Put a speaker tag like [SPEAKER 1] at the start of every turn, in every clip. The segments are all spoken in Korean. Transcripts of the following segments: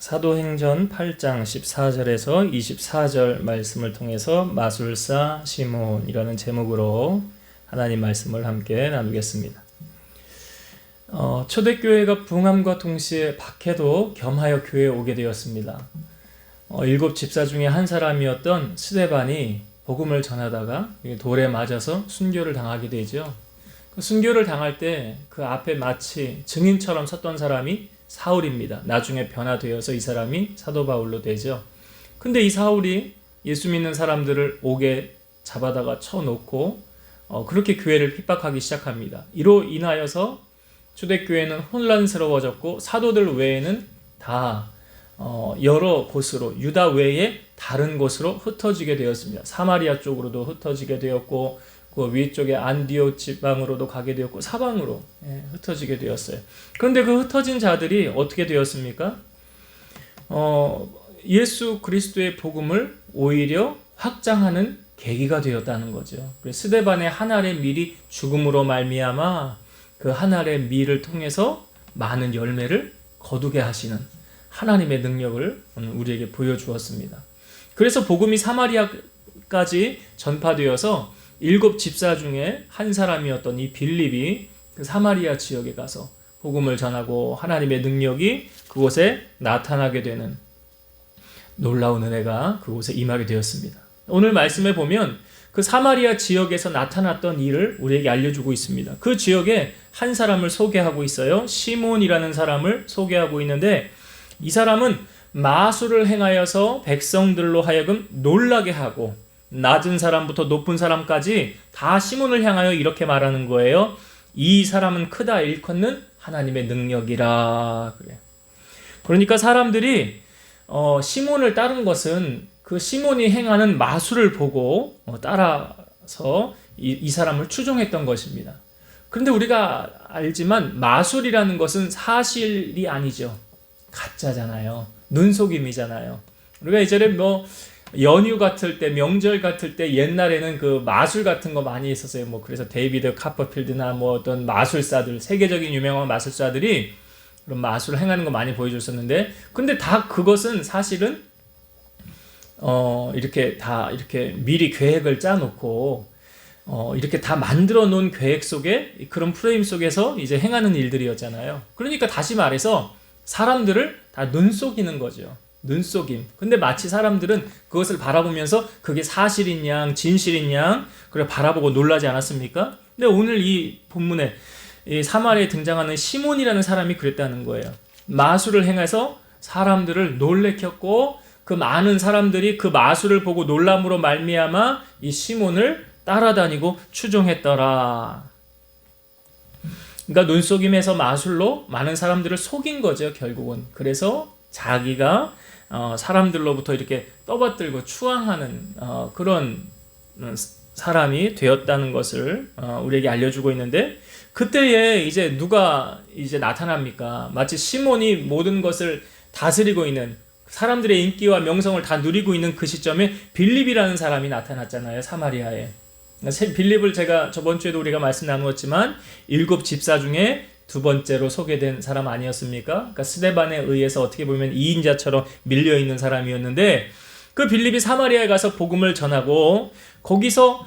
[SPEAKER 1] 사도행전 8장 14절에서 24절 말씀을 통해서 마술사 시몬이라는 제목으로 하나님 말씀을 함께 나누겠습니다. 초대교회가 부흥함과 동시에 박해도 겸하여 교회에 오게 되었습니다. 7 집사 중에 한 사람이었던 스데반이 복음을 전하다가 돌에 맞아서 순교를 당하게 되죠. 그 순교를 당할 때 그 앞에 마치 증인처럼 섰던 사람이 사울입니다. 나중에 변화되어서 이 사람이 사도 바울로 되죠. 근데 이 사울이 예수 믿는 사람들을 옥에 잡아다가 쳐놓고 그렇게 교회를 핍박하기 시작합니다. 이로 인하여서 초대교회는 혼란스러워졌고 사도들 외에는 다 여러 곳으로 유다 외에 다른 곳으로 흩어지게 되었습니다. 사마리아 쪽으로도 흩어지게 되었고 그 위쪽에 안디옥 지방으로도 가게 되었고 사방으로 흩어지게 되었어요. 그런데 그 흩어진 자들이 어떻게 되었습니까? 예수 그리스도의 복음을 오히려 확장하는 계기가 되었다는 거죠. 스데반의 한 알의 밀이 죽음으로 말미암아 그 한 알의 밀을 통해서 많은 열매를 거두게 하시는 하나님의 능력을 우리에게 보여주었습니다. 그래서 복음이 사마리아까지 전파되어서 7 집사 중에 한 사람이었던 이 빌립이 그 사마리아 지역에 가서 복음을 전하고 하나님의 능력이 그곳에 나타나게 되는 놀라운 은혜가 그곳에 임하게 되었습니다. 오늘 말씀에 보면 그 사마리아 지역에서 나타났던 일을 우리에게 알려주고 있습니다. 그 지역에 한 사람을 소개하고 있어요. 시몬이라는 사람을 소개하고 있는데 이 사람은 마술을 행하여서 백성들로 하여금 놀라게 하고 낮은 사람부터 높은 사람까지 다 시몬을 향하여 이렇게 말하는 거예요. 이 사람은 크다 일컫는 하나님의 능력이라. 그래요. 그러니까 사람들이 시몬을 따른 것은 그 시몬이 행하는 마술을 보고 따라서 이 사람을 추종했던 것입니다. 그런데 우리가 알지만 마술이라는 것은 사실이 아니죠. 가짜잖아요. 눈속임이잖아요. 우리가 예전에 연휴 같을 때, 명절 같을 때 옛날에는 그 마술 같은 거 많이 있었어요. 그래서 데이비드 카퍼필드나 어떤 마술사들, 세계적인 유명한 마술사들이 그런 마술을 행하는 거 많이 보여줬었는데, 근데 다 그것은 사실은 이렇게 미리 계획을 짜놓고 이렇게 다 만들어 놓은 계획 속에 그런 프레임 속에서 이제 행하는 일들이었잖아요. 그러니까 다시 말해서 사람들을 다 눈속이는 거죠. 눈속임. 근데 마치 사람들은 그것을 바라보면서 그게 사실인 양, 진실인 양, 그래 바라보고 놀라지 않았습니까? 근데 오늘 이 본문에 이 사마리아에 등장하는 시몬이라는 사람이 그랬다는 거예요. 마술을 행해서 사람들을 놀래켰고 그 많은 사람들이 그 마술을 보고 놀람으로 말미암아 이 시몬을 따라다니고 추종했더라. 그러니까 눈속임에서 마술로 많은 사람들을 속인 거죠, 결국은. 그래서 자기가 사람들로부터 이렇게 떠받들고 추앙하는 그런 사람이 되었다는 것을 우리에게 알려주고 있는데, 그때에 이제 누가 이제 나타납니까? 마치 시몬이 모든 것을 다스리고 있는, 사람들의 인기와 명성을 다 누리고 있는 그 시점에 빌립이라는 사람이 나타났잖아요, 사마리아에. 빌립을 제가 저번 주에도 우리가 말씀 나누었지만 7 집사 중에 두 번째로 소개된 사람 아니었습니까? 그러니까 스데반에 의해서 어떻게 보면 2인자처럼 밀려있는 사람이었는데, 그 빌립이 사마리아에 가서 복음을 전하고 거기서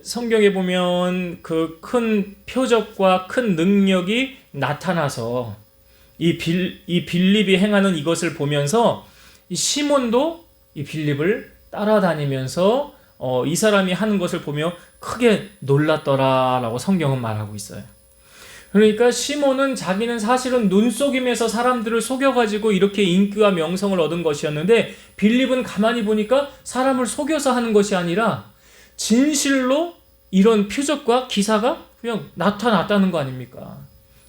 [SPEAKER 1] 성경에 보면 그 큰 표적과 큰 능력이 나타나서 이 빌립이 행하는 이것을 보면서 이 시몬도 이 빌립을 따라다니면서 이 사람이 하는 것을 보며 크게 놀랐더라라고 성경은 말하고 있어요. 그러니까 시몬은 자기는 사실은 눈속임에서 사람들을 속여가지고 이렇게 인기와 명성을 얻은 것이었는데, 빌립은 가만히 보니까 사람을 속여서 하는 것이 아니라 진실로 이런 표적과 기사가 그냥 나타났다는 거 아닙니까?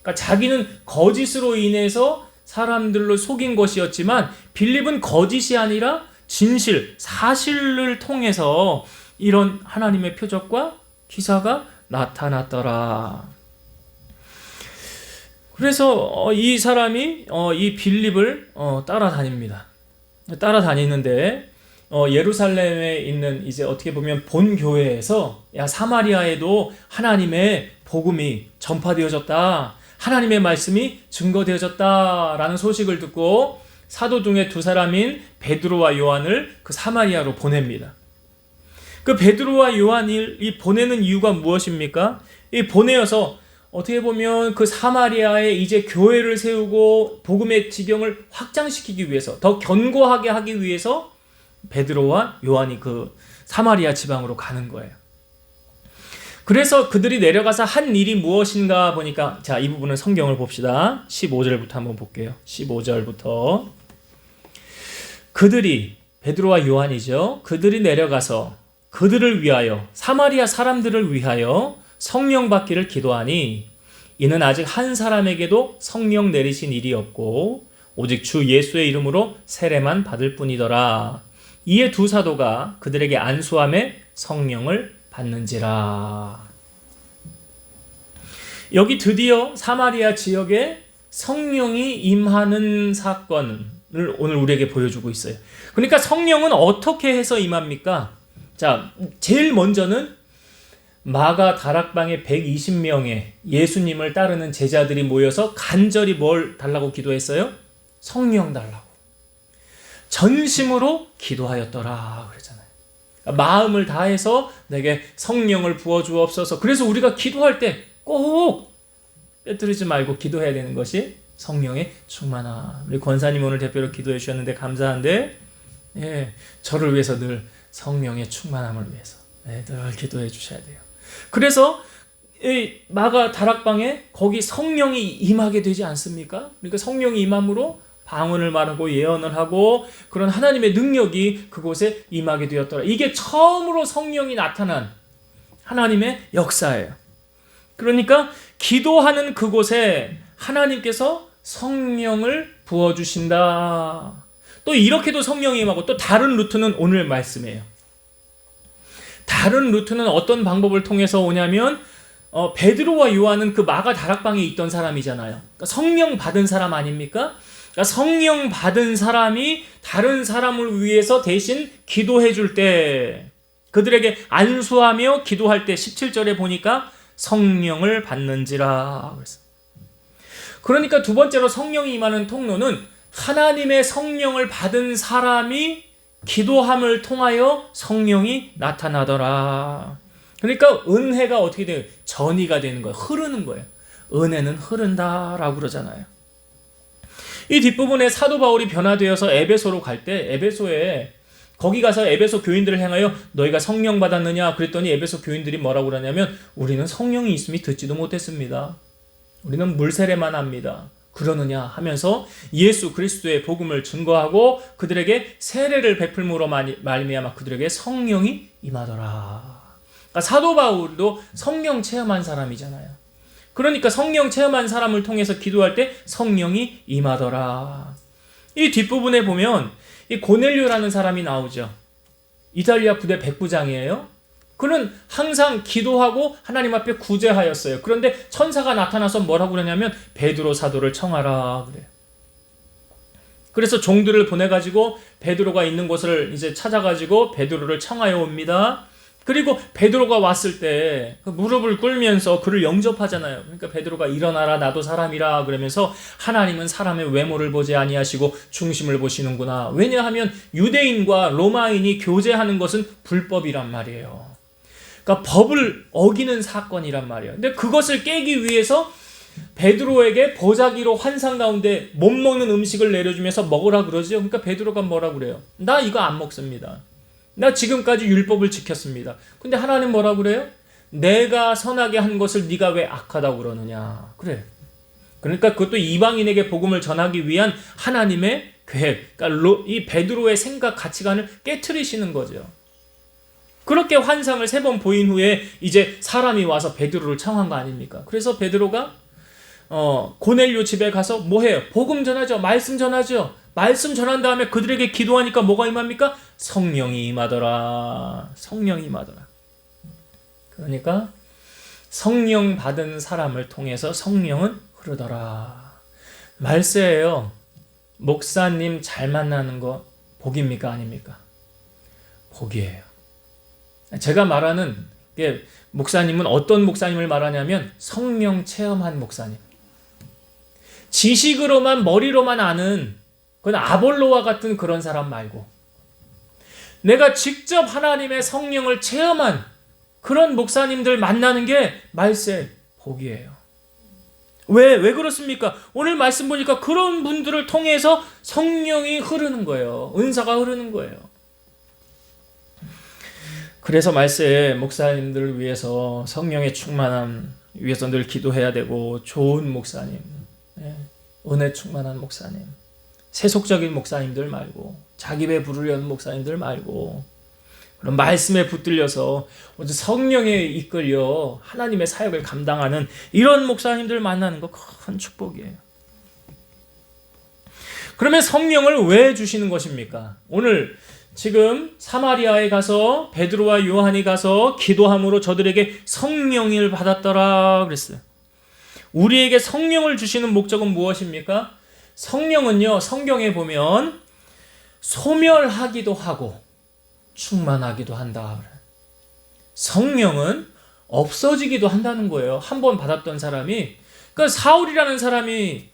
[SPEAKER 1] 그러니까 자기는 거짓으로 인해서 사람들로 속인 것이었지만 빌립은 거짓이 아니라 진실, 사실을 통해서 이런 하나님의 표적과 기사가 나타났더라. 그래서 이 사람이 이 빌립을 따라다닙니다. 따라다니는데 예루살렘에 있는 이제 어떻게 보면 본 교회에서 사마리아에도 하나님의 복음이 전파되어졌다, 하나님의 말씀이 증거되어졌다라는 소식을 듣고 사도 중에 두 사람인 베드로와 요한을 그 사마리아로 보냅니다. 그 베드로와 요한을 이 보내는 이유가 무엇입니까? 이 보내어서 어떻게 보면 그 사마리아에 이제 교회를 세우고 복음의 지경을 확장시키기 위해서, 더 견고하게 하기 위해서 베드로와 요한이 그 사마리아 지방으로 가는 거예요. 그래서 그들이 내려가서 한 일이 무엇인가 보니까, 자, 이 부분은 성경을 봅시다. 15절부터 한번 볼게요. 15절부터. 그들이, 베드로와 요한이죠. 그들이 내려가서 그들을 위하여, 사마리아 사람들을 위하여 성령 받기를 기도하니, 이는 아직 한 사람에게도 성령 내리신 일이 없고 오직 주 예수의 이름으로 세례만 받을 뿐이더라. 이에 두 사도가 그들에게 안수함에 성령을 받는지라. 여기 드디어 사마리아 지역에 성령이 임하는 사건을 오늘 우리에게 보여주고 있어요. 그러니까 성령은 어떻게 해서 임합니까? 자, 제일 먼저는 마가 다락방에 120명의 예수님을 따르는 제자들이 모여서 간절히 뭘 달라고 기도했어요? 성령 달라고. 전심으로 기도하였더라 그랬잖아요. 마음을 다해서 내게 성령을 부어주옵소서. 그래서 우리가 기도할 때 꼭 빼뜨리지 말고 기도해야 되는 것이 성령의 충만함. 우리 권사님 오늘 대표로 기도해 주셨는데 감사한데, 저를 위해서 늘 성령의 충만함을 위해서 늘 기도해 주셔야 돼요. 그래서 이 마가 다락방에 거기 성령이 임하게 되지 않습니까? 그러니까 성령이 임함으로 방언을 말하고 예언을 하고 그런 하나님의 능력이 그곳에 임하게 되었더라. 이게 처음으로 성령이 나타난 하나님의 역사예요. 그러니까 기도하는 그곳에 하나님께서 성령을 부어주신다. 또 이렇게도 성령이 임하고, 또 다른 루트는 오늘 말씀이에요. 다른 루트는 어떤 방법을 통해서 오냐면, 베드로와 요한은 그 마가 다락방에 있던 사람이잖아요. 그러니까 성령 받은 사람 아닙니까? 그러니까 성령 받은 사람이 다른 사람을 위해서 대신 기도해 줄 때, 그들에게 안수하며 기도할 때 17절에 보니까 성령을 받는지라 그랬어요. 그러니까 두 번째로 성령이 임하는 통로는 하나님의 성령을 받은 사람이 기도함을 통하여 성령이 나타나더라. 그러니까 은혜가 어떻게 돼요? 전이가 되는 거예요. 흐르는 거예요. 은혜는 흐른다라고 그러잖아요. 이 뒷부분에 사도 바울이 변화되어서 에베소로 갈 때, 에베소에 거기 가서 에베소 교인들을 향하여 너희가 성령 받았느냐 그랬더니 에베소 교인들이 뭐라고 그러냐면, 우리는 성령이 있음이 듣지도 못했습니다. 우리는 물세례만 합니다. 그러느냐 하면서 예수 그리스도의 복음을 증거하고 그들에게 세례를 베풀므로 말미암아 그들에게 성령이 임하더라. 그러니까 사도 바울도 성령 체험한 사람이잖아요. 그러니까 성령 체험한 사람을 통해서 기도할 때 성령이 임하더라. 이 뒷부분에 보면 이 고넬료라는 사람이 나오죠. 이탈리아 부대 백부장이에요. 그는 항상 기도하고 하나님 앞에 구제하였어요. 그런데 천사가 나타나서 뭐라고 그러냐면 베드로 사도를 청하라 그래요. 그래서 종들을 보내가지고 베드로가 있는 곳을 이제 찾아가지고 베드로를 청하여 옵니다. 그리고 베드로가 왔을 때 무릎을 꿇으면서 그를 영접하잖아요. 그러니까 베드로가 일어나라 나도 사람이라 그러면서 하나님은 사람의 외모를 보지 아니하시고 중심을 보시는구나. 왜냐하면 유대인과 로마인이 교제하는 것은 불법이란 말이에요. 그러니까 법을 어기는 사건이란 말이에요. 근데 그것을 깨기 위해서 베드로에게 보자기로 환상 가운데 못 먹는 음식을 내려주면서 먹으라 그러죠. 그러니까 베드로가 뭐라 그래요? 나 이거 안 먹습니다. 나 지금까지 율법을 지켰습니다. 근데 하나님 뭐라 그래요? 내가 선하게 한 것을 네가 왜 악하다고 그러느냐. 그래. 그러니까 그것도 이방인에게 복음을 전하기 위한 하나님의 계획. 그러니까 이 베드로의 생각 가치관을 깨트리시는 거죠. 그렇게 환상을 3번 보인 후에 이제 사람이 와서 베드로를 청한 거 아닙니까? 그래서 베드로가 고넬료 집에 가서 뭐 해요? 복음 전하죠. 말씀 전하죠. 말씀 전한 다음에 그들에게 기도하니까 뭐가 임합니까? 성령이 임하더라. 성령이 임하더라. 그러니까 성령 받은 사람을 통해서 성령은 흐르더라. 말세예요. 목사님 잘 만나는 거 복입니까? 아닙니까? 복이에요. 제가 말하는 목사님은 어떤 목사님을 말하냐면 성령 체험한 목사님. 지식으로만 머리로만 아는 그건 아볼로와 같은 그런 사람 말고 내가 직접 하나님의 성령을 체험한 그런 목사님들 만나는 게 말세 복이에요. 왜 그렇습니까? 오늘 말씀 보니까 그런 분들을 통해서 성령이 흐르는 거예요. 은사가 흐르는 거예요. 그래서 말세 목사님들을 위해서 성령의 충만함 위해서 늘 기도해야 되고, 좋은 목사님, 은혜 충만한 목사님, 세속적인 목사님들 말고, 자기 배 부르려는 목사님들 말고, 그런 말씀에 붙들려서 성령에 이끌려 하나님의 사역을 감당하는 이런 목사님들 만나는 거 큰 축복이에요. 그러면 성령을 왜 주시는 것입니까? 오늘 지금 사마리아에 가서 베드로와 요한이 가서 기도함으로 저들에게 성령을 받았더라 그랬어요. 우리에게 성령을 주시는 목적은 무엇입니까? 성령은요, 성경에 보면 소멸하기도 하고 충만하기도 한다. 성령은 없어지기도 한다는 거예요. 한 번 받았던 사람이, 그러니까 사울이라는 사람이,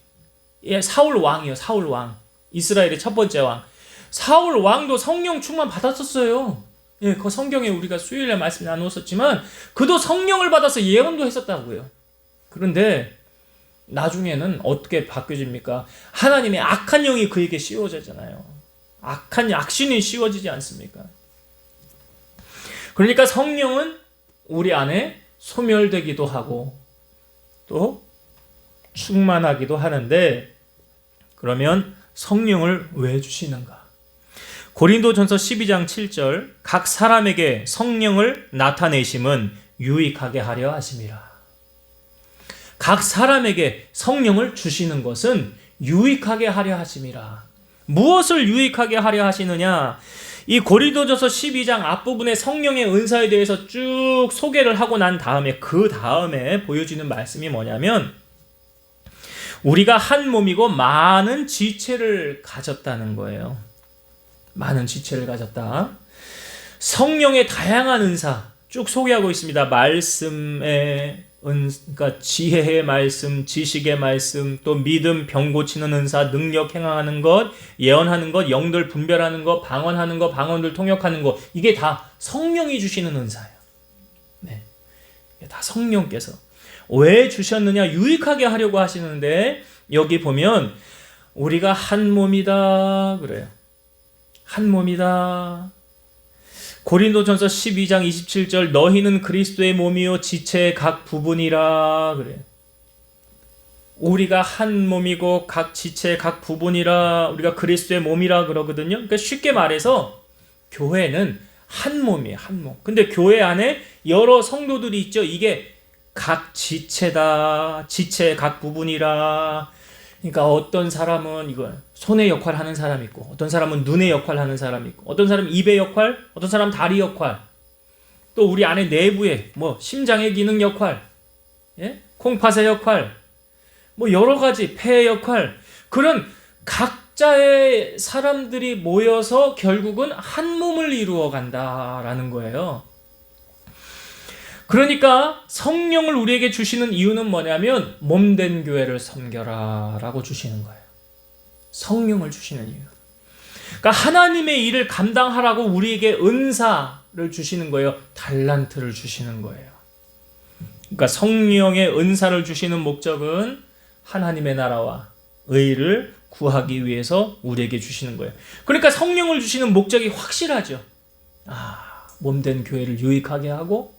[SPEAKER 1] 사울 왕이요, 사울 왕, 이스라엘의 첫 번째 왕. 사울 왕도 성령 충만 받았었어요. 그 성경에 우리가 수요일에 말씀 나누었었지만 그도 성령을 받아서 예언도 했었다고요. 그런데 나중에는 어떻게 바뀌어집니까? 하나님의 악한 영이 그에게 씌워지잖아요. 악신이 씌워지지 않습니까? 그러니까 성령은 우리 안에 소멸되기도 하고 또 충만하기도 하는데, 그러면 성령을 왜 주시는가? 고린도전서 12장 7절, 각 사람에게 성령을 나타내심은 유익하게 하려 하심이라. 각 사람에게 성령을 주시는 것은 유익하게 하려 하심이라. 무엇을 유익하게 하려 하시느냐? 이 고린도전서 12장 앞부분에 성령의 은사에 대해서 쭉 소개를 하고 난 다음에, 그 다음에 보여주는 말씀이 뭐냐면, 우리가 한 몸이고 많은 지체를 가졌다는 거예요. 많은 지체를 가졌다. 성령의 다양한 은사 쭉 소개하고 있습니다. 말씀의 그러니까 지혜의 말씀, 지식의 말씀, 또 믿음, 병 고치는 은사, 능력 행하는 것, 예언하는 것, 영들 분별하는 것, 방언하는 것, 방언들 통역하는 것, 이게 다 성령이 주시는 은사예요. 네, 이게 다 성령께서 왜 주셨느냐? 유익하게 하려고 하시는데, 여기 보면 우리가 한 몸이다 그래요. 한 몸이다. 고린도전서 12장 27절, 너희는 그리스도의 몸이요 지체의 각 부분이라 그래요. 우리가 한 몸이고 각 지체의 각 부분이라, 우리가 그리스도의 몸이라 그러거든요. 그러니까 쉽게 말해서 교회는 한 몸이에요. 한 몸. 근데 교회 안에 여러 성도들이 있죠. 이게 각 지체다. 지체의 각 부분이라. 그러니까 어떤 사람은 이걸 손의 역할 하는 사람이 있고, 어떤 사람은 눈의 역할 하는 사람이 있고, 어떤 사람은 입의 역할, 어떤 사람은 다리 역할, 또 우리 안에 내부에 심장의 기능 역할, 콩팥의 역할, 여러 가지 폐의 역할, 그런 각자의 사람들이 모여서 결국은 한 몸을 이루어 간다라는 거예요. 그러니까 성령을 우리에게 주시는 이유는 뭐냐면, 몸된 교회를 섬겨라 라고 주시는 거예요. 성령을 주시는 이유. 그러니까 하나님의 일을 감당하라고 우리에게 은사를 주시는 거예요. 달란트를 주시는 거예요. 그러니까 성령의 은사를 주시는 목적은 하나님의 나라와 의를 구하기 위해서 우리에게 주시는 거예요. 그러니까 성령을 주시는 목적이 확실하죠. 몸된 교회를 유익하게 하고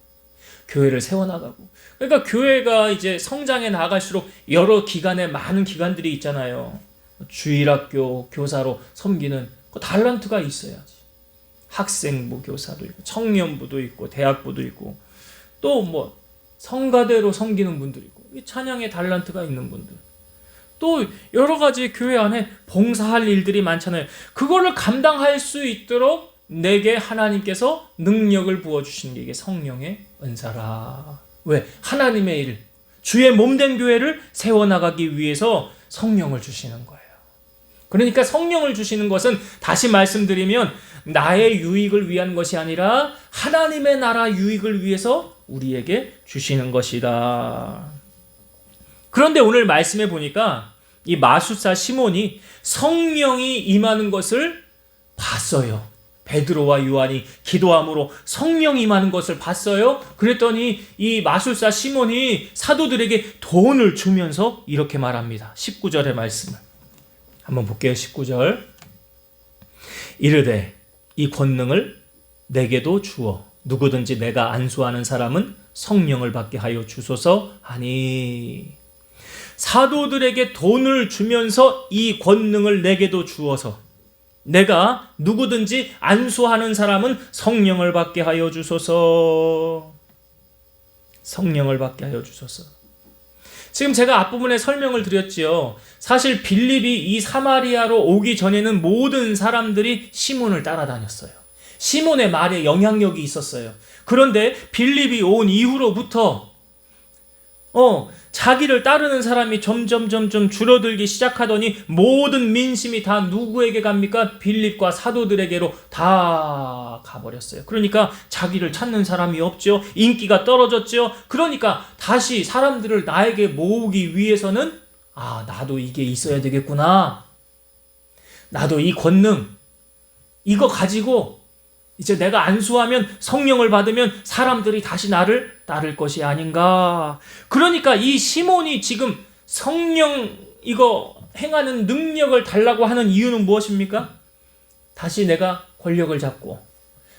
[SPEAKER 1] 교회를 세워나가고. 그러니까 교회가 이제 성장해 나갈수록 여러 기관에 많은 기관들이 있잖아요. 주일학교 교사로 섬기는 그 달란트가 있어야지. 학생부 교사도 있고, 청년부도 있고, 대학부도 있고, 또 성가대로 섬기는 분들 있고, 찬양의 달란트가 있는 분들, 또 여러 가지 교회 안에 봉사할 일들이 많잖아요. 그거를 감당할 수 있도록 내게 하나님께서 능력을 부어주시는 게 이게 성령의 은사라. 왜? 하나님의 일, 주의 몸된 교회를 세워나가기 위해서 성령을 주시는 거예요. 그러니까 성령을 주시는 것은, 다시 말씀드리면, 나의 유익을 위한 것이 아니라 하나님의 나라 유익을 위해서 우리에게 주시는 것이다. 그런데 오늘 말씀해 보니까 이 마술사 시몬이 성령이 임하는 것을 봤어요. 베드로와 요한이 기도함으로 성령이 임하는 것을 봤어요. 그랬더니 이 마술사 시몬이 사도들에게 돈을 주면서 이렇게 말합니다. 19절의 말씀을 한번 볼게요. 19절. 이르되 이 권능을 내게도 주어 누구든지 내가 안수하는 사람은 성령을 받게 하여 주소서 하니. 사도들에게 돈을 주면서 이 권능을 내게도 주어서 내가 누구든지 안수하는 사람은 성령을 받게 하여 주소서. 성령을 받게 하여 주소서. 지금 제가 앞부분에 설명을 드렸지요. 사실 빌립이 이 사마리아로 오기 전에는 모든 사람들이 시몬을 따라다녔어요. 시몬의 말에 영향력이 있었어요. 그런데 빌립이 온 이후로부터 자기를 따르는 사람이 점점 줄어들기 시작하더니 모든 민심이 다 누구에게 갑니까? 빌립과 사도들에게로 다 가버렸어요. 그러니까 자기를 찾는 사람이 없죠. 인기가 떨어졌죠. 그러니까 다시 사람들을 나에게 모으기 위해서는 나도 이게 있어야 되겠구나. 나도 이 권능 이거 가지고 이제 내가 안수하면 성령을 받으면 사람들이 다시 나를 따를 것이 아닌가. 그러니까 이 시몬이 지금 성령 이거 행하는 능력을 달라고 하는 이유는 무엇입니까? 다시 내가 권력을 잡고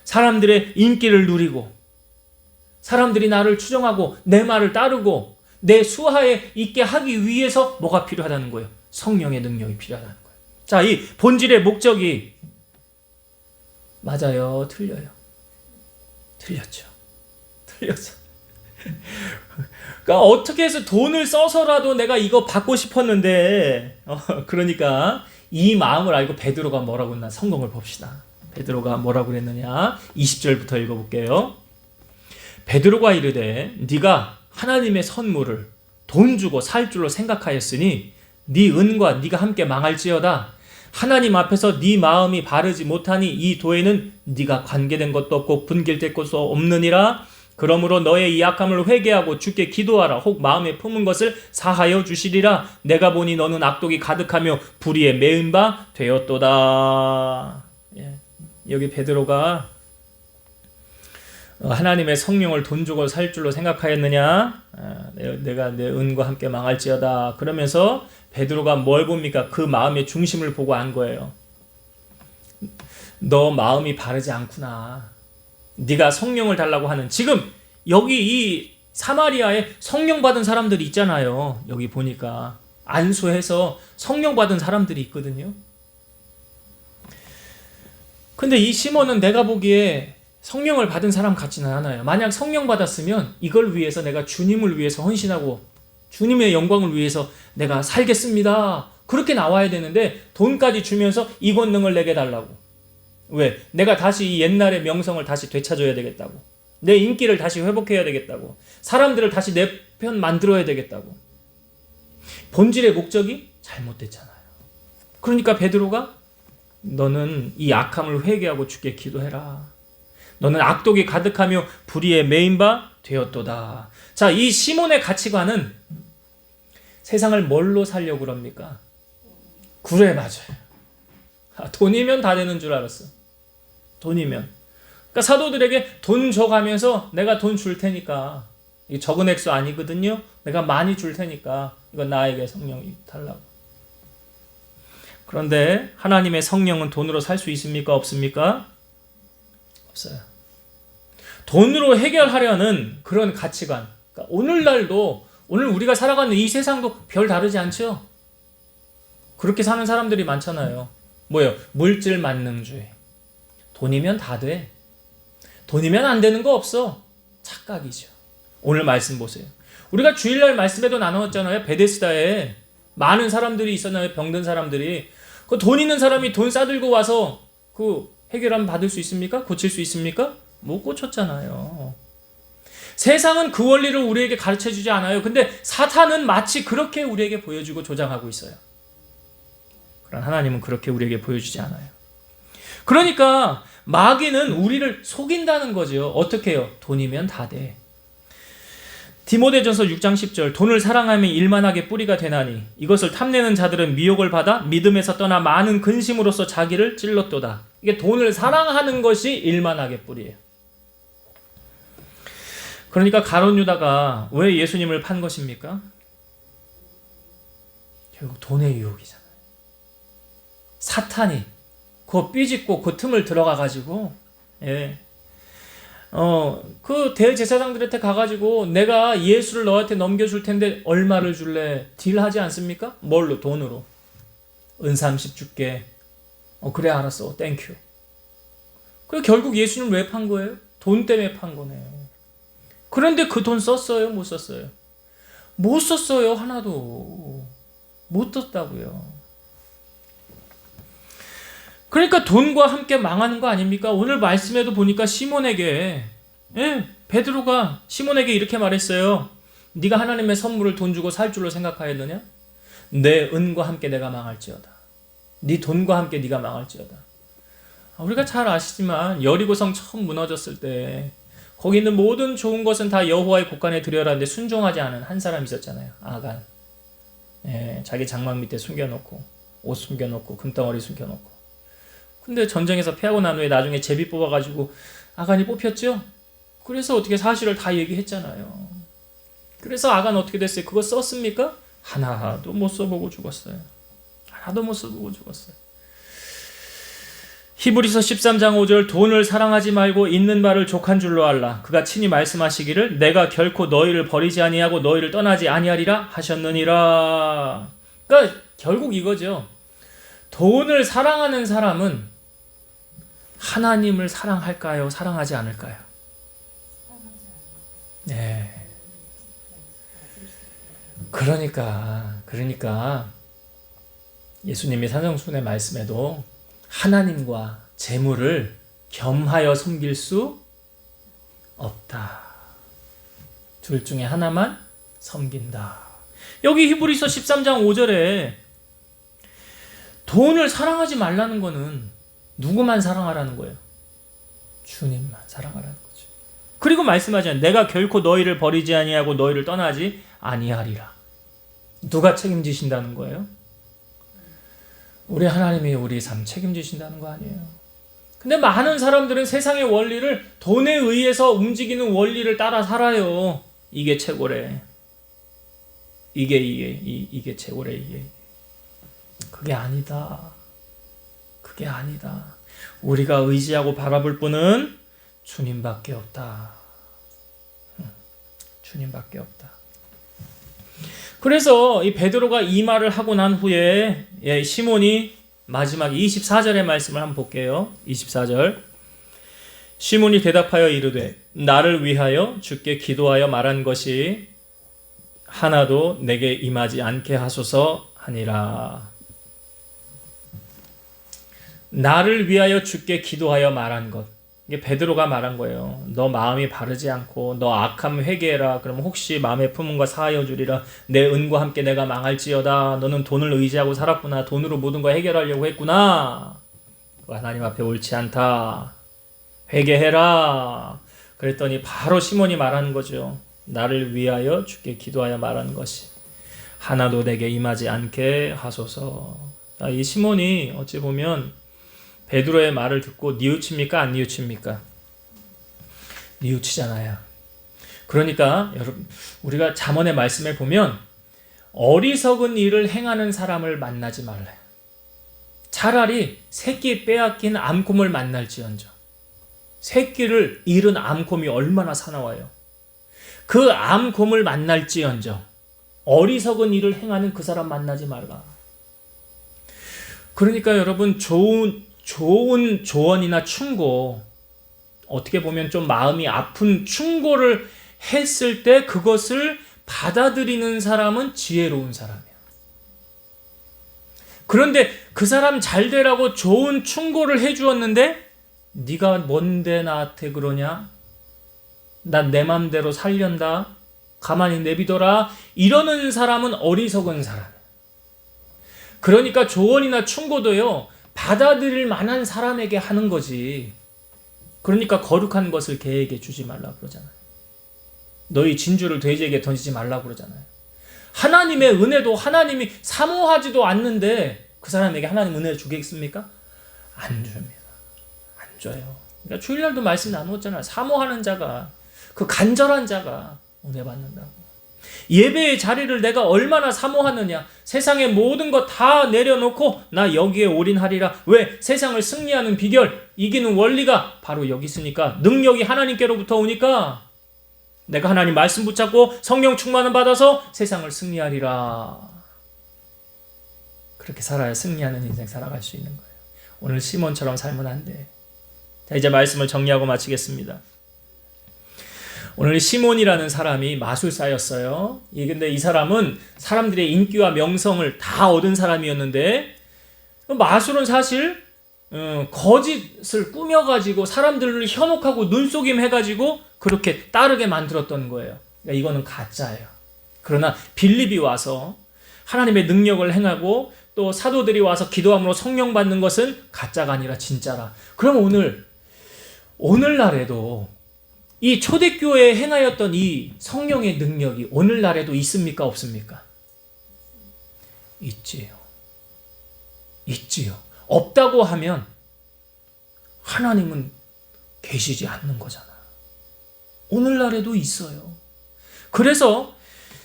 [SPEAKER 1] 사람들의 인기를 누리고 사람들이 나를 추종하고 내 말을 따르고 내 수하에 있게 하기 위해서 뭐가 필요하다는 거예요? 성령의 능력이 필요하다는 거예요. 자, 이 본질의 목적이 맞아요? 틀려요? 틀렸죠. 틀렸어. 그러니까 어떻게 해서 돈을 써서라도 내가 이거 받고 싶었는데 그러니까 이 마음을 알고 베드로가 뭐라고 했나 성경을 봅시다. 베드로가 뭐라고 그랬느냐 20절부터 읽어볼게요. 베드로가 이르되 네가 하나님의 선물을 돈 주고 살 줄로 생각하였으니 네 은과 네가 함께 망할지어다. 하나님 앞에서 네 마음이 바르지 못하니 이 도에는 네가 관계된 것도 없고 분길될 것도 없느니라. 그러므로 너의 이 악함을 회개하고 주께 기도하라. 혹 마음에 품은 것을 사하여 주시리라. 내가 보니 너는 악독이 가득하며 불의에 매은 바 되었도다. 여기 베드로가 하나님의 성령을 돈 주고 살 줄로 생각하였느냐? 내가 내 은과 함께 망할지어다. 그러면서 베드로가 뭘 봅니까? 그 마음의 중심을 보고 안 거예요. 너 마음이 바르지 않구나. 네가 성령을 달라고 하는 지금 여기 이 사마리아에 성령 받은 사람들이 있잖아요. 여기 보니까 안수해서 성령 받은 사람들이 있거든요. 근데 이 시몬은 내가 보기에 성령을 받은 사람 같지는 않아요. 만약 성령 받았으면 이걸 위해서 내가 주님을 위해서 헌신하고 주님의 영광을 위해서 내가 살겠습니다. 그렇게 나와야 되는데 돈까지 주면서 이 권능을 내게 달라고. 왜? 내가 다시 이 옛날의 명성을 다시 되찾아야 되겠다고. 내 인기를 다시 회복해야 되겠다고. 사람들을 다시 내 편 만들어야 되겠다고. 본질의 목적이 잘못됐잖아요. 그러니까 베드로가 너는 이 악함을 회개하고 주께 기도해라. 너는 악독이 가득하며 불의에 매인 바 되었도다. 자, 이 시몬의 가치관은 세상을 뭘로 살려고 그럽니까? 그래, 맞아요. 돈이면 다 되는 줄 알았어. 돈이면. 그러니까 사도들에게 돈 줘가면서 내가 돈 줄 테니까 이 적은 액수 아니거든요. 내가 많이 줄 테니까 이거 나에게 성령이 달라고. 그런데 하나님의 성령은 돈으로 살 수 있습니까? 없습니까? 없어요. 돈으로 해결하려는 그런 가치관. 그러니까 오늘날도 오늘 우리가 살아가는 이 세상도 별 다르지 않죠? 그렇게 사는 사람들이 많잖아요. 뭐예요? 물질 만능주의. 돈이면 다 돼. 돈이면 안 되는 거 없어. 착각이죠. 오늘 말씀 보세요. 우리가 주일날 말씀에도 나눴잖아요. 베데스다에 많은 사람들이 있었나요? 병든 사람들이. 그 돈 있는 사람이 돈 싸들고 와서 그 해결하면 받을 수 있습니까? 고칠 수 있습니까? 못 고쳤잖아요. 세상은 그 원리를 우리에게 가르쳐주지 않아요. 근데 사탄은 마치 그렇게 우리에게 보여주고 조장하고 있어요. 그러나 하나님은 그렇게 우리에게 보여주지 않아요. 그러니까 마귀는 우리를 속인다는 거죠. 어떻게 해요? 돈이면 다 돼. 디모데전서 6장 10절 돈을 사랑하면 일만하게 뿌리가 되나니 이것을 탐내는 자들은 미혹을 받아 믿음에서 떠나 많은 근심으로써 자기를 찔렀도다. 이게 돈을 사랑하는 것이 일만하게 뿌리예요. 그러니까 가룟 유다가 왜 예수님을 판 것입니까? 결국 돈의 유혹이잖아요. 사탄이 그 삐짓고 그 틈을 들어가가지고 그 대제사장들한테 가가지고 내가 예수를 너한테 넘겨줄 텐데 얼마를 줄래? 딜하지 않습니까? 뭘로? 돈으로. 은 30 줄게. 그래 알았어. 땡큐. 그 결국 예수님 왜 판 거예요? 돈 때문에 판 거네요. 그런데 그 돈 썼어요? 못 썼어요? 못 썼어요. 하나도. 못 썼다고요. 그러니까 돈과 함께 망하는 거 아닙니까? 오늘 말씀에도 보니까 시몬에게 베드로가 시몬에게 이렇게 말했어요. 네가 하나님의 선물을 돈 주고 살 줄로 생각하였느냐? 내 은과 함께 내가 망할지어다. 네 돈과 함께 네가 망할지어다. 우리가 잘 아시지만 여리고성 처음 무너졌을 때 거기 있는 모든 좋은 것은 다 여호와의 곳간에 드려라는데 순종하지 않은 한 사람이 있었잖아요. 아간. 자기 장막 밑에 숨겨놓고 옷 숨겨놓고 금덩어리 숨겨놓고. 근데 전쟁에서 패하고 난 후에 나중에 제비 뽑아가지고 아간이 뽑혔죠? 그래서 어떻게 사실을 다 얘기했잖아요. 그래서 아간 어떻게 됐어요? 그거 썼습니까? 하나도 못 써보고 죽었어요. 하나도 못 써보고 죽었어요. 히브리서 13장 5절 돈을 사랑하지 말고 있는 바를 족한 줄로 알라. 그가 친히 말씀하시기를 내가 결코 너희를 버리지 아니하고 너희를 떠나지 아니하리라 하셨느니라. 그러니까 결국 이거죠. 돈을 사랑하는 사람은 하나님을 사랑할까요? 사랑하지 않을까요? 네. 그러니까 예수님이 산상수훈의 말씀에도 하나님과 재물을 겸하여 섬길 수 없다. 둘 중에 하나만 섬긴다. 여기 히브리서 13장 5절에 돈을 사랑하지 말라는 거는 누구만 사랑하라는 거예요? 주님만 사랑하라는 거죠. 그리고 말씀하잖아요. 내가 결코 너희를 버리지 아니하고 너희를 떠나지 아니하리라. 누가 책임지신다는 거예요? 우리 하나님이 우리 삶 책임지신다는 거 아니에요. 근데 많은 사람들은 세상의 원리를 돈에 의해서 움직이는 원리를 따라 살아요. 이게 최고래. 이게 최고래. 이게. 그게 아니다. 그게 아니다. 우리가 의지하고 바라볼 분은 주님밖에 없다. 주님밖에 없다. 그래서 이 베드로가 이 말을 하고 난 후에 시몬이 마지막 24절의 말씀을 한번 볼게요. 24절. 시몬이 대답하여 이르되 나를 위하여 주께 기도하여 말한 것이 하나도 내게 임하지 않게 하소서 하니라. 나를 위하여 주께 기도하여 말한 것. 이게 베드로가 말한 거예요. 너 마음이 바르지 않고 너 악함 회개해라. 그러면 혹시 마음의 품음과 사하여 주리라. 내 은과 함께 내가 망할지어다. 너는 돈을 의지하고 살았구나. 돈으로 모든 거 해결하려고 했구나. 하나님 앞에 옳지 않다. 회개해라. 그랬더니 바로 시몬이 말하는 거죠. 나를 위하여 주께 기도하여 말하는 것이 하나도 내게 임하지 않게 하소서. 이 시몬이 어찌 보면 베드로의 말을 듣고 뉘우칩니까? 안 뉘우칩니까? 뉘우치잖아요. 그러니까 여러분 우리가 잠언의 말씀에 보면 어리석은 일을 행하는 사람을 만나지 말래요. 차라리 새끼 빼앗긴 암곰을 만날지언정. 새끼를 잃은 암곰이 얼마나 사나워요. 그 암곰을 만날지언정 어리석은 일을 행하는 그 사람 만나지 말라. 그러니까 여러분 좋은 조언이나 충고, 어떻게 보면 좀 마음이 아픈 충고를 했을 때 그것을 받아들이는 사람은 지혜로운 사람이야. 그런데 그 사람 잘 되라고 좋은 충고를 해주었는데 네가 뭔데 나한테 그러냐? 난 내 맘대로 살련다. 가만히 내비둬라. 이러는 사람은 어리석은 사람이야. 그러니까 조언이나 충고도요. 받아들일 만한 사람에게 하는 거지. 그러니까 거룩한 것을 걔에게 주지 말라 그러잖아요. 너희 진주를 돼지에게 던지지 말라고 그러잖아요. 하나님의 은혜도 하나님이 사모하지도 않는데 그 사람에게 하나님 은혜를 주겠습니까? 안 줍니다. 안 줘요. 그러니까 주일날도 말씀 나누었잖아요. 사모하는 자가, 그 간절한 자가 은혜 받는다고. 예배의 자리를 내가 얼마나 사모하느냐. 세상의 모든 것 다 내려놓고 나 여기에 올인하리라. 왜? 세상을 승리하는 비결, 이기는 원리가 바로 여기 있으니까, 능력이 하나님께로부터 오니까 내가 하나님 말씀 붙잡고 성령 충만을 받아서 세상을 승리하리라. 그렇게 살아야 승리하는 인생 살아갈 수 있는 거예요. 오늘 시몬처럼 살면 안 돼. 자, 이제 말씀을 정리하고 마치겠습니다. 오늘 시몬이라는 사람이 마술사였어요. 근데 이 사람은 사람들의 인기와 명성을 다 얻은 사람이었는데, 마술은 사실 거짓을 꾸며가지고 사람들을 현혹하고 눈속임 해가지고 그렇게 따르게 만들었던 거예요. 그러니까 이거는 가짜예요. 그러나 빌립이 와서 하나님의 능력을 행하고 또 사도들이 와서 기도함으로 성령 받는 것은 가짜가 아니라 진짜라. 그럼 오늘날에도 이 초대교회에 행하였던 이 성령의 능력이 오늘날에도 있습니까? 없습니까? 있지요. 없다고 하면 하나님은 계시지 않는 거잖아. 오늘날에도 있어요. 그래서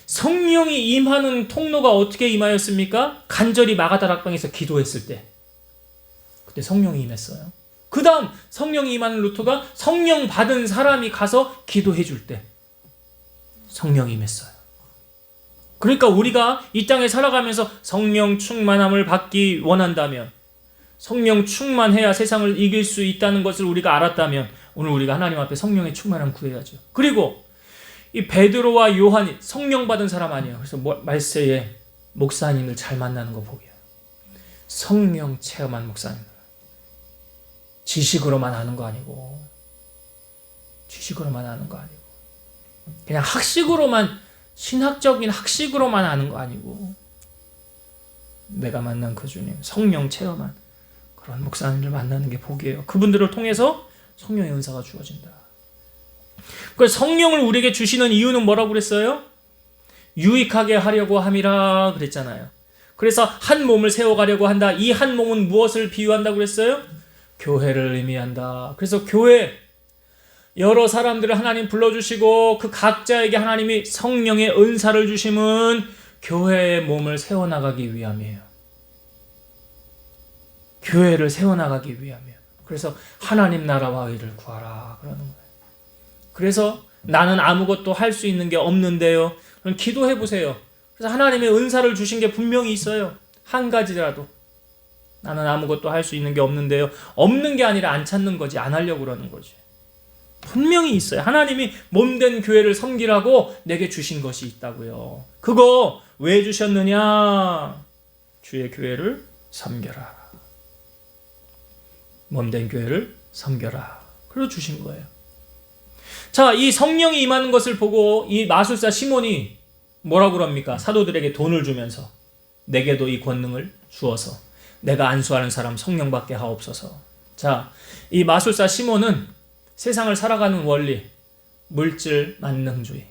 [SPEAKER 1] 성령이 임하는 통로가 어떻게 임하였습니까? 간절히 마가다락방에서 기도했을 때, 그때 성령이 임했어요. 그 다음 성령이 임하는 루트가 성령 받은 사람이 가서 기도해 줄 때 성령이 임했어요. 그러니까 우리가 이 땅에 살아가면서 성령 충만함을 받기 원한다면, 성령 충만해야 세상을 이길 수 있다는 것을 우리가 알았다면, 오늘 우리가 하나님 앞에 성령의 충만함 구해야죠. 그리고 이 베드로와 요한이 성령 받은 사람 아니에요. 그래서 말세에 목사님을 잘 만나는 거 보게요. 성령 체험한 목사님. 지식으로만 아는 거 아니고, 그냥 학식으로만, 신학적인 학식으로만 아는 거 아니고, 내가 만난 그 주님, 성령 체험한 그런 목사님들 만나는 게 복이에요. 그분들을 통해서 성령의 은사가 주어진다. 그래서 성령을 우리에게 주시는 이유는 뭐라고 그랬어요? 유익하게 하려고 함이라 그랬잖아요. 그래서 한 몸을 세워가려고 한다. 이 한 몸은 무엇을 비유한다고 그랬어요? 교회를 의미한다. 그래서 교회, 여러 사람들을 하나님 불러주시고 그 각자에게 하나님이 성령의 은사를 주심은 교회의 몸을 세워나가기 위함이에요. 교회를 세워나가기 위함이에요. 그래서 하나님 나라와 의를 구하라 그러는 거예요. 그래서 나는 아무것도 할 수 있는 게 없는데요. 그럼 기도해 보세요. 그래서 하나님의 은사를 주신 게 분명히 있어요. 한 가지라도. 나는 아무것도 할 수 있는 게 없는데요. 없는 게 아니라 안 찾는 거지. 안 하려고 그러는 거지. 분명히 있어요. 하나님이 몸된 교회를 섬기라고 내게 주신 것이 있다고요. 그거 왜 주셨느냐? 주의 교회를 섬겨라. 몸된 교회를 섬겨라. 그래서 주신 거예요. 자, 이 성령이 임하는 것을 보고 이 마술사 시몬이 뭐라고 그럽니까? 사도들에게 돈을 주면서 내게도 이 권능을 주어서 내가 안수하는 사람 성령 받게 하옵소서. 자, 이 마술사 시몬은 세상을 살아가는 원리, 물질 만능주의,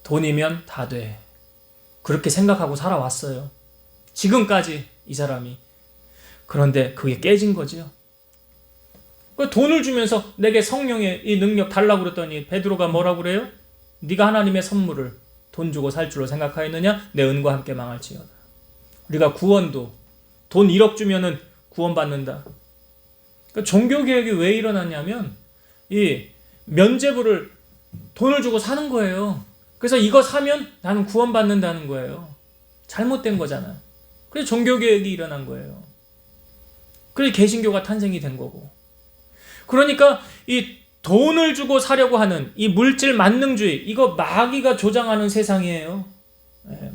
[SPEAKER 1] 돈이면 다 돼, 그렇게 생각하고 살아왔어요. 지금까지 이 사람이. 그런데 그게 깨진 거죠. 돈을 주면서 내게 성령의 이 능력 달라고 그랬더니 베드로가 뭐라고 그래요? 네가 하나님의 선물을 돈 주고 살 줄로 생각하였느냐? 내 은과 함께 망할지어다. 우리가 구원도 돈 1억 주면은 구원받는다. 그러니까 종교개혁이 왜 일어났냐면 이 면죄부를 돈을 주고 사는 거예요. 그래서 이거 사면 나는 구원받는다는 거예요. 잘못된 거잖아요. 그래서 종교개혁이 일어난 거예요. 그래서 개신교가 탄생이 된 거고. 그러니까 이 돈을 주고 사려고 하는 이 물질 만능주의, 이거 마귀가 조장하는 세상이에요.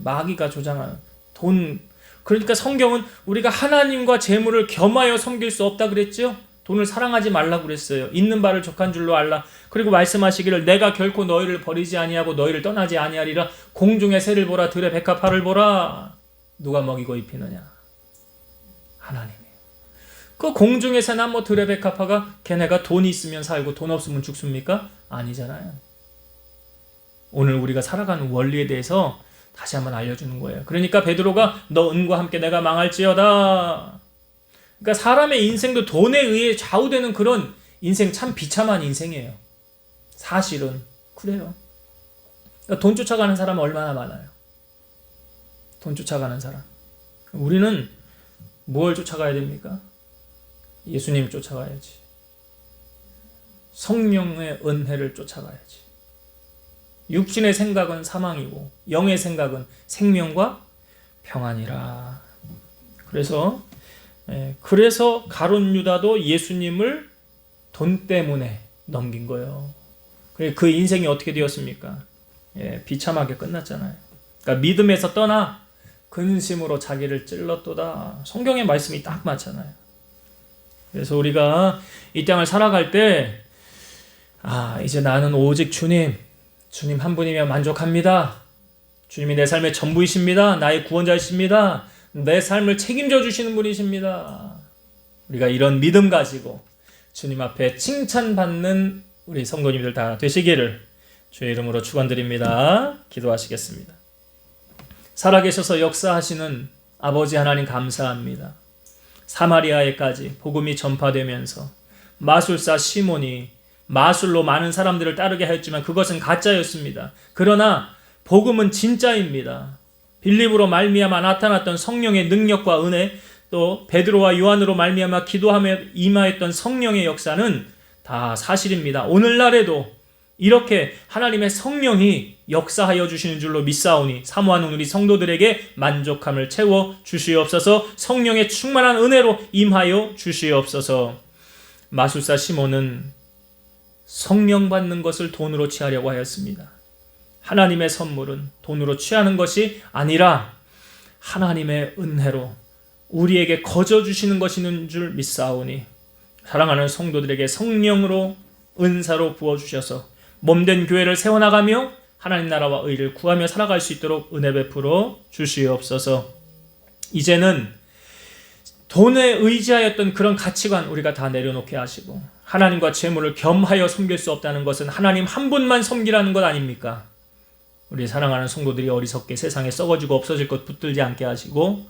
[SPEAKER 1] 마귀가 조장하는 돈. 그러니까 성경은 우리가 하나님과 재물을 겸하여 섬길 수 없다 그랬죠. 돈을 사랑하지 말라고 그랬어요. 있는 바를 족한 줄로 알라. 그리고 말씀하시기를 내가 결코 너희를 버리지 아니하고 너희를 떠나지 아니하리라. 공중의 새를 보라, 들의 백합화를 보라. 누가 먹이고 입히느냐? 하나님이에요. 그 공중의 새나 뭐 들의 백합화가 걔네가 돈이 있으면 살고 돈 없으면 죽습니까? 아니잖아요. 오늘 우리가 살아가는 원리에 대해서 다시 한번 알려주는 거예요. 그러니까 베드로가 너 은과 함께 내가 망할지어다. 그러니까 사람의 인생도 돈에 의해 좌우되는 그런 인생, 참 비참한 인생이에요. 사실은 그래요. 그러니까 돈 쫓아가는 사람은 얼마나 많아요. 돈 쫓아가는 사람. 우리는 뭘 쫓아가야 됩니까? 예수님 쫓아가야지. 성령의 은혜를 쫓아가야지. 육신의 생각은 사망이고 영의 생각은 생명과 평안이라. 그래서 가룟 유다도 예수님을 돈 때문에 넘긴 거예요. 그 인생이 어떻게 되었습니까? 비참하게 끝났잖아요. 그러니까 믿음에서 떠나 근심으로 자기를 찔렀도다. 성경의 말씀이 딱 맞잖아요. 그래서 우리가 이 땅을 살아갈 때 이제 나는 오직 주님 한 분이면 만족합니다. 주님이 내 삶의 전부이십니다. 나의 구원자이십니다. 내 삶을 책임져 주시는 분이십니다. 우리가 이런 믿음 가지고 주님 앞에 칭찬받는 우리 성도님들 다 되시기를 주의 이름으로 축원드립니다. 기도하시겠습니다. 살아계셔서 역사하시는 아버지 하나님 감사합니다. 사마리아에까지 복음이 전파되면서 마술사 시몬이 마술로 많은 사람들을 따르게 하였지만 그것은 가짜였습니다. 그러나 복음은 진짜입니다. 빌립으로 말미암아 나타났던 성령의 능력과 은혜, 또 베드로와 요한으로 말미암아 기도하며 임하였던 성령의 역사는 다 사실입니다. 오늘날에도 이렇게 하나님의 성령이 역사하여 주시는 줄로 믿사오니 사모하는 우리 성도들에게 만족함을 채워 주시옵소서. 성령의 충만한 은혜로 임하여 주시옵소서. 마술사 시몬은 성령 받는 것을 돈으로 취하려고 하였습니다. 하나님의 선물은 돈으로 취하는 것이 아니라 하나님의 은혜로 우리에게 거저 주시는 것이는 줄 믿사오니 사랑하는 성도들에게 성령으로 은사로 부어주셔서 몸된 교회를 세워나가며 하나님 나라와 의를 구하며 살아갈 수 있도록 은혜 베풀어 주시옵소서. 이제는 돈에 의지하였던 그런 가치관 우리가 다 내려놓게 하시고 하나님과 재물을 겸하여 섬길 수 없다는 것은 하나님 한 분만 섬기라는 것 아닙니까? 우리 사랑하는 성도들이 어리석게 세상에 썩어지고 없어질 것 붙들지 않게 하시고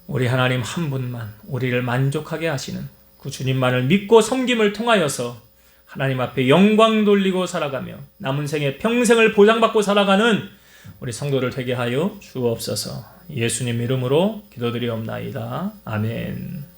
[SPEAKER 1] 우리 하나님 한 분만 우리를 만족하게 하시는 그 주님만을 믿고 섬김을 통하여서 하나님 앞에 영광 돌리고 살아가며 남은 생에 평생을 보장받고 살아가는 우리 성도를 되게 하여 주옵소서. 예수님 이름으로 기도드리옵나이다. 아멘.